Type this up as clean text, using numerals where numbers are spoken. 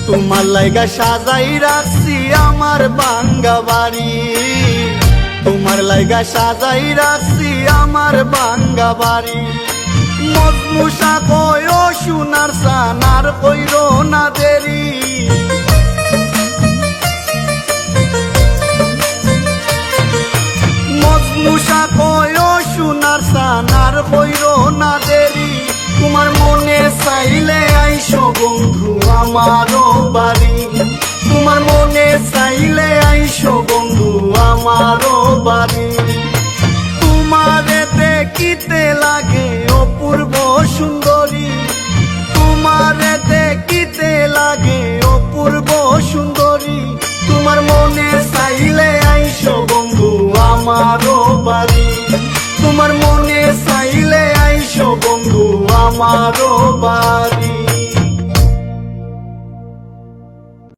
তোমার লাইগা সাজাই রাখছি আমার ভাঙ্গা বাড়ি, তোমার লাইগা সাজাই রাখছি আমার ভাঙ্গা বাড়ি। মজনুষা কয় ও সোনার সানার কইরো না দেরি, মজনুষা কয় ও সোনার সানার কইরো না দেরি। তোমার মনে চাইলে আইসো বন্ধু আমারও বাড়ি, তোমার মনে চাইলে আইসো বন্ধু আমারও বাড়ি। তোমারে দেখিতে লাগে অপূর্ব সুন্দরী, তোমারে দেখিতে লাগে অপূর্ব সুন্দরী। তোমার মনে চাইলে আইসো বন্ধু আমারও বাড়ি, তোমার মনে চাইলে আইসো বন্ধু আমারও বাড়ি।